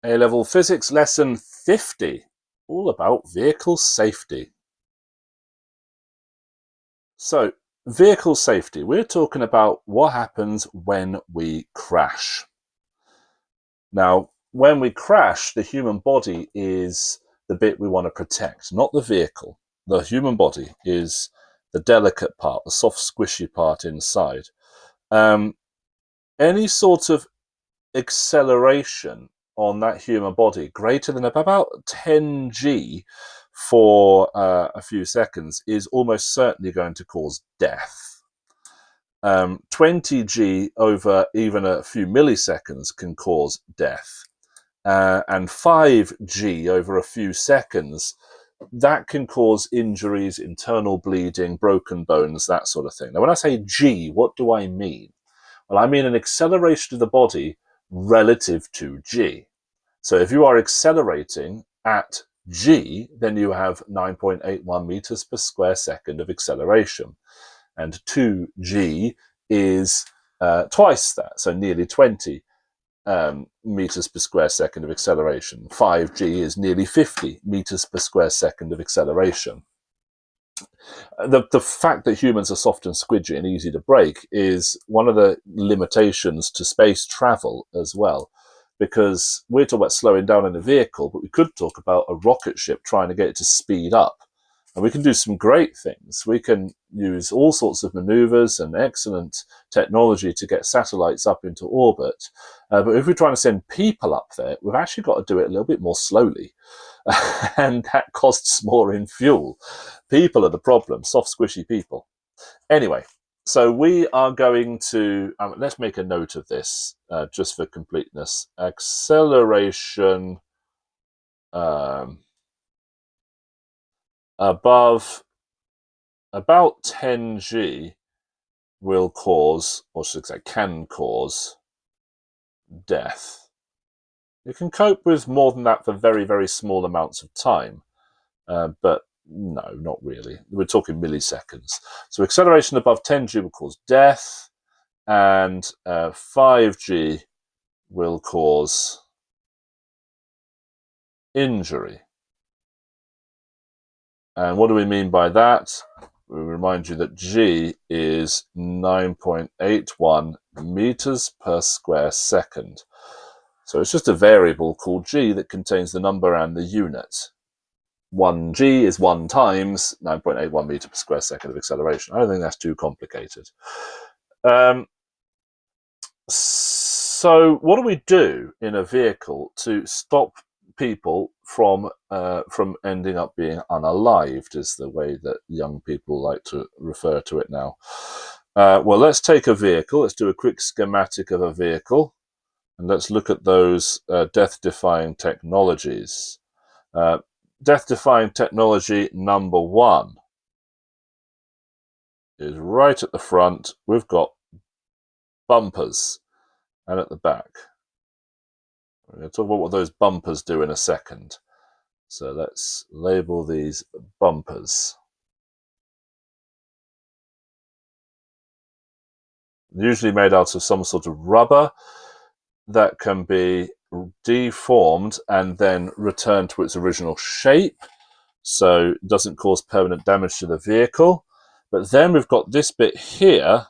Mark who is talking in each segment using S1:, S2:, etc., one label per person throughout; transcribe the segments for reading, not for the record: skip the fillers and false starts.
S1: A-level physics lesson 50, all about vehicle safety. So, vehicle safety, we're talking about what happens when we crash. Now, when we crash, the human body is the bit we want to protect, not the vehicle. The human body is the delicate part, the soft, squishy part inside. Any sort of acceleration on that human body greater than about 10 g for a few seconds is almost certainly going to cause death. 20 g over even a few milliseconds can cause death. And 5 g over a few seconds, that can cause injuries, internal bleeding, broken bones, that sort of thing. Now, when I say g, what do I mean? Well, I mean an acceleration of the body relative to g. So if you are accelerating at g, then you have 9.81 meters per square second of acceleration. And 2g is twice that, so nearly 20 meters per square second of acceleration. 5g is nearly 50 meters per square second of acceleration. The fact that humans are soft and squidgy and easy to break is one of the limitations to space travel as well, because we're talking about slowing down in a vehicle, but we could talk about a rocket ship trying to get it to speed up. And we can do some great things. We can use all sorts of maneuvers and excellent technology to get satellites up into orbit. But if we're trying to send people up there, we've actually got to do it a little bit more slowly. And that costs more in fuel. People are the problem, soft, squishy people. Anyway, so we are going to, let's make a note of this just for completeness. Acceleration above about 10 g will cause, or should I say can cause, death. You can cope with more than that for very, very small amounts of time, but no, not really. We're talking milliseconds. So acceleration above 10 g will cause death, and 5 g will cause injury. And what do we mean by that? We remind you that g is 9.81 meters per square second. So it's just a variable called g that contains the number and the unit. 1g is 1 times 9.81 meter per square second of acceleration. I don't think that's too complicated. So what do we do in a vehicle to stop people from ending up being unalived, is the way that young people like to refer to it now. Well, let's take a vehicle. Let's do a quick schematic of a vehicle. And let's look at those death-defying technologies. Death-defying technology number 1 is right at the front. We've got bumpers, and at the back. We're going to talk about what those bumpers do in a second. So let's label these bumpers. Usually made out of some sort of rubber that can be deformed and then returned to its original shape, so it doesn't cause permanent damage to the vehicle. But then we've got this bit here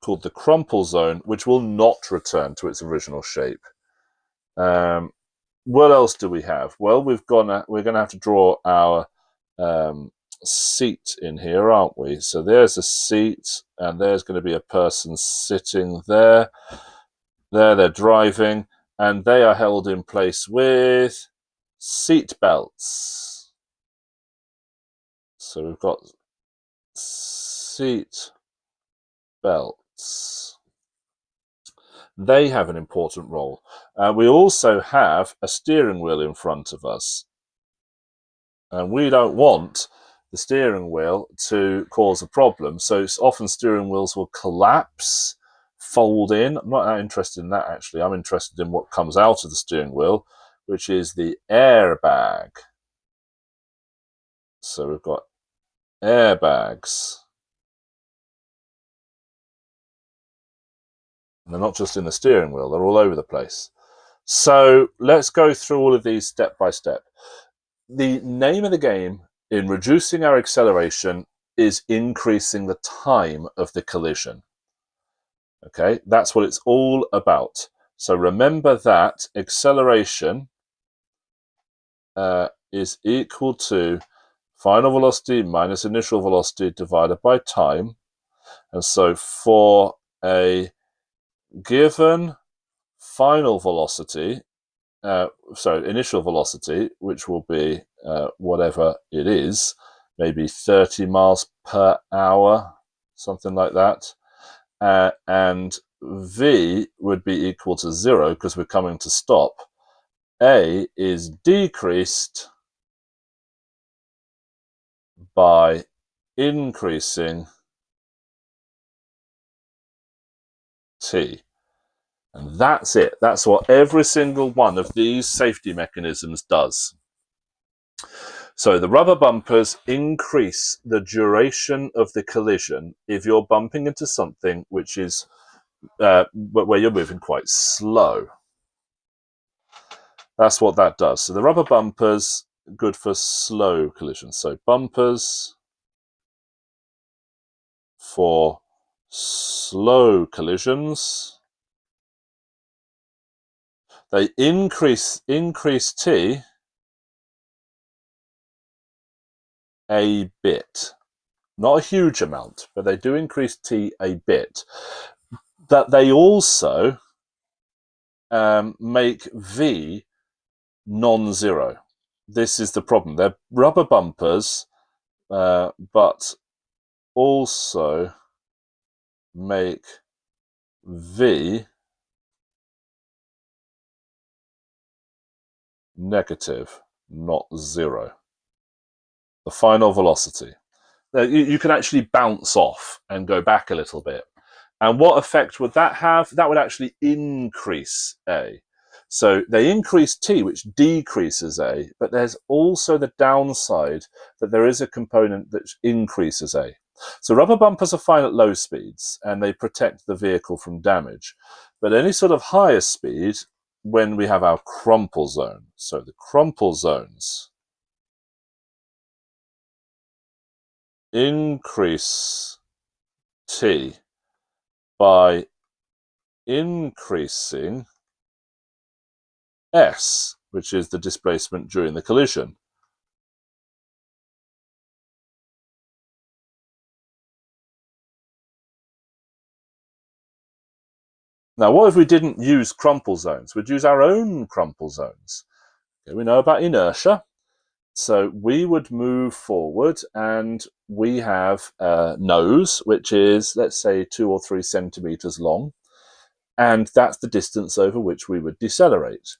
S1: called the crumple zone, which will not return to its original shape. What else do we have? Well, we're going to have to draw our seat in here, aren't we? So there's a seat, and there's going to be a person sitting there. There they're driving, and they are held in place with seat belts. So we've got seat belts. They have an important role. We also have a steering wheel in front of us. And we don't want the steering wheel to cause a problem. So often steering wheels will collapse, fold in. I'm not that interested in that, actually. I'm interested in what comes out of the steering wheel, which is the airbag. So we've got airbags. And they're not just in the steering wheel, they're all over the place. So let's go through all of these step by step. The name of the game in reducing our acceleration is increasing the time of the collision. Okay, that's what it's all about. So remember that acceleration is equal to final velocity minus initial velocity divided by time. And so for a given final velocity, initial velocity, which will be whatever it is, maybe 30 miles per hour, something like that. And v would be equal to 0 because we're coming to stop. A is decreased by increasing t. And that's it. That's what every single one of these safety mechanisms does. So the rubber bumpers increase the duration of the collision if you're bumping into something which is where you're moving quite slow. That's what that does. So the rubber bumpers, good for slow collisions. So bumpers for slow collisions, they increase t a bit. Not a huge amount, but they do increase t a bit. That they also make v non-zero. This is the problem. They're rubber bumpers, but also make v negative, not zero. The final velocity. Now, you can actually bounce off and go back a little bit. And what effect would that have? That would actually increase A. So they increase T, which decreases A, but there's also the downside that there is a component that increases A. So rubber bumpers are fine at low speeds and they protect the vehicle from damage. But any sort of higher speed, when we have our crumple zone, so the crumple zones increase T by increasing S, which is the displacement during the collision. Now, what if we didn't use crumple zones? We'd use our own crumple zones. Okay, we know about inertia. So we would move forward and we have a nose, which is, let's say, 2 or 3 centimeters long. And that's the distance over which we would decelerate.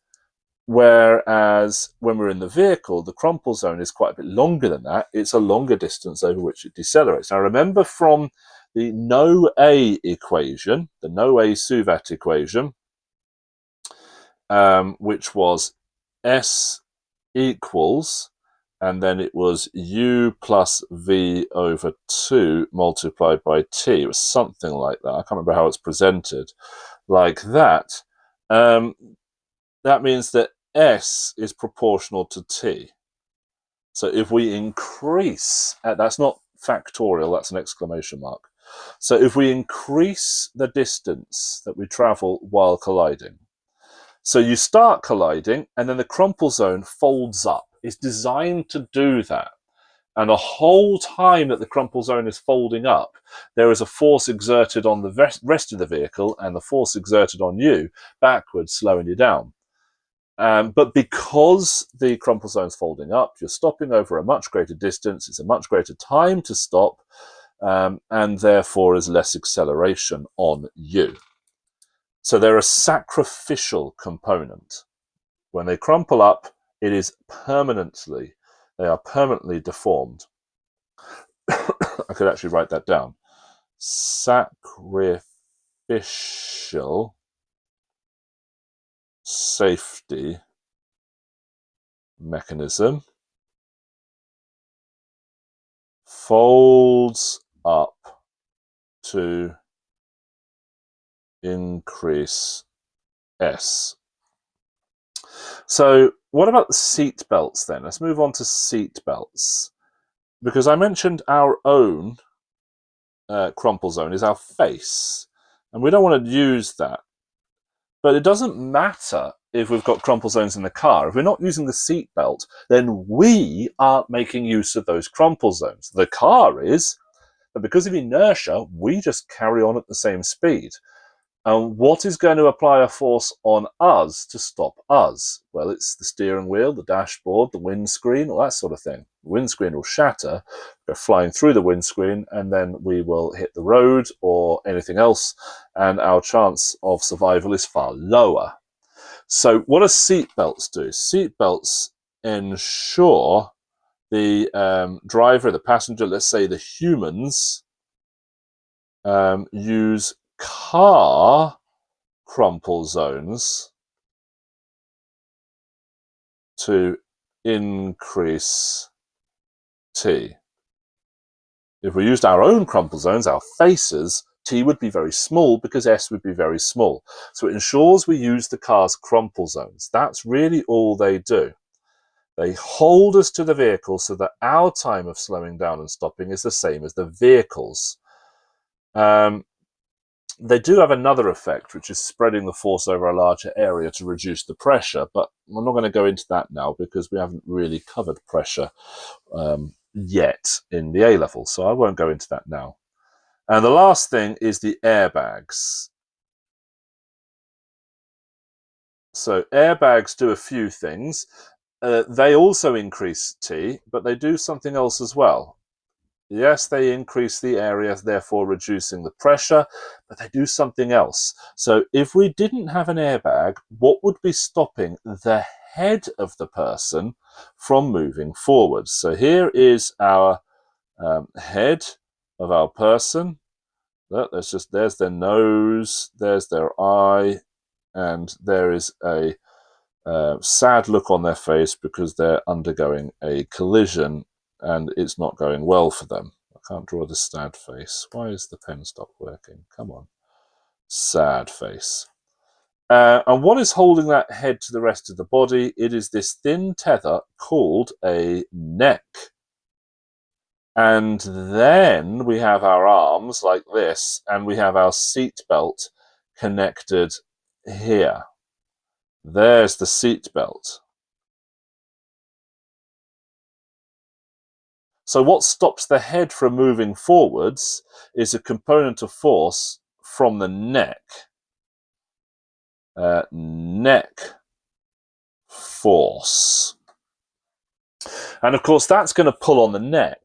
S1: Whereas when we're in the vehicle, the crumple zone is quite a bit longer than that. It's a longer distance over which it decelerates. Now, remember from the no-A equation, the no-A-Suvat equation, which was S equals, and then it was U plus V over 2 multiplied by T. It was something like that. I can't remember how it's presented. Like that. That means that S is proportional to T. So if we increase, that's not factorial, that's an exclamation mark. So if we increase the distance that we travel while colliding, so you start colliding and then the crumple zone folds up. It's designed to do that. And the whole time that the crumple zone is folding up, there is a force exerted on the rest of the vehicle and the force exerted on you backwards, slowing you down. But because the crumple zone is folding up, you're stopping over a much greater distance. It's a much greater time to stop, and therefore is less acceleration on you. So they're a sacrificial component. When they crumple up, it is permanently, they are permanently deformed. I could actually write that down. Sacrificial safety mechanism folds up to increase S. So what about the seat belts then? Let's move on to seat belts. Because I mentioned our own crumple zone is our face. And we don't want to use that. But it doesn't matter if we've got crumple zones in the car. If we're not using the seat belt, then we aren't making use of those crumple zones. The car is, but because of inertia, we just carry on at the same speed. And what is going to apply a force on us to stop us? Well, it's the steering wheel, the dashboard, the windscreen, all that sort of thing. The windscreen will shatter, go flying through the windscreen, and then we will hit the road or anything else, and our chance of survival is far lower. So what do seat belts do? Seat belts ensure the driver, the passenger, let's say the humans, use car crumple zones to increase T. If we used our own crumple zones, our faces, T would be very small because S would be very small. So it ensures we use the car's crumple zones. That's really all they do. They hold us to the vehicle so that our time of slowing down and stopping is the same as the vehicle's. They do have another effect, which is spreading the force over a larger area to reduce the pressure, but I'm not going to go into that now because we haven't really covered pressure yet in the A-level, so I won't go into that now. And the last thing is the airbags. So airbags do a few things. They also increase T, but they do something else as well. Yes, they increase the area, therefore reducing the pressure, but they do something else. So if we didn't have an airbag, what would be stopping the head of the person from moving forward? So here is our head of our person. There's their nose, there's their eye, and there is a sad look on their face because they're undergoing a collision and it's not going well for them. I can't draw the sad face. Why is the pen stopped working? Come on. Sad face. And what is holding that head to the rest of the body? It is this thin tether called a neck. And then we have our arms like this, and we have our seat belt connected here. There's the seat belt. So what stops the head from moving forwards is a component of force from the neck. Neck force. And of course, that's going to pull on the neck.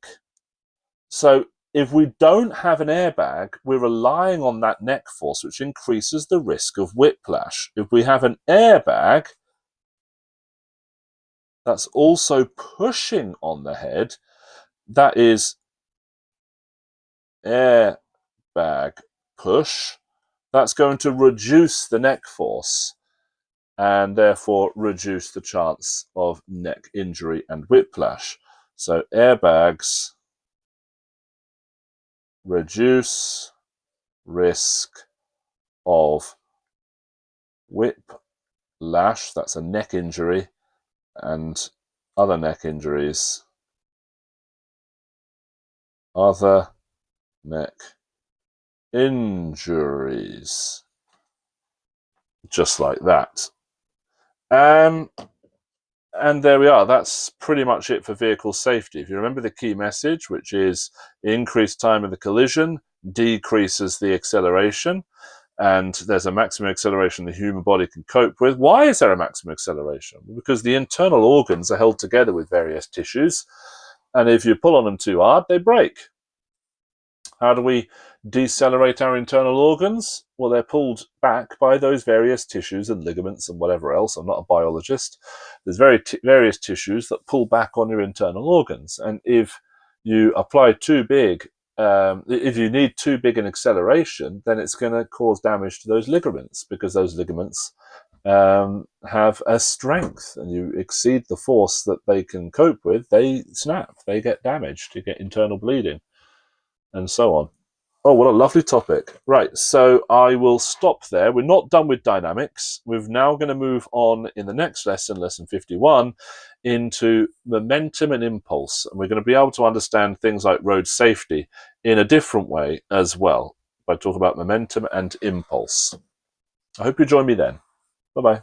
S1: So if we don't have an airbag, we're relying on that neck force, which increases the risk of whiplash. If we have an airbag that's also pushing on the head, that is airbag push, that's going to reduce the neck force and therefore reduce the chance of neck injury and whiplash. So airbags reduce risk of whiplash, that's a neck injury, and other neck injuries, other neck injuries, just like that. And there we are. That's pretty much it for vehicle safety. If you remember the key message, which is increased time of the collision decreases the acceleration, and there's a maximum acceleration the human body can cope with. Why is there a maximum acceleration? Because the internal organs are held together with various tissues, and if you pull on them too hard, they break. How do we decelerate our internal organs? Well, they're pulled back by those various tissues and ligaments and whatever else. I'm not a biologist. There's various tissues that pull back on your internal organs. And if you apply too big, if you need too big an acceleration, then it's going to cause damage to those ligaments, because those ligaments have a strength, and you exceed the force that they can cope with, they snap, they get damaged, you get internal bleeding, and so on. Oh, what a lovely topic. Right, so I will stop there. We're not done with dynamics. We're now going to move on in the next lesson, lesson 51, into momentum and impulse. And we're going to be able to understand things like road safety in a different way as well, by talking about momentum and impulse. I hope you join me then. Bye-bye.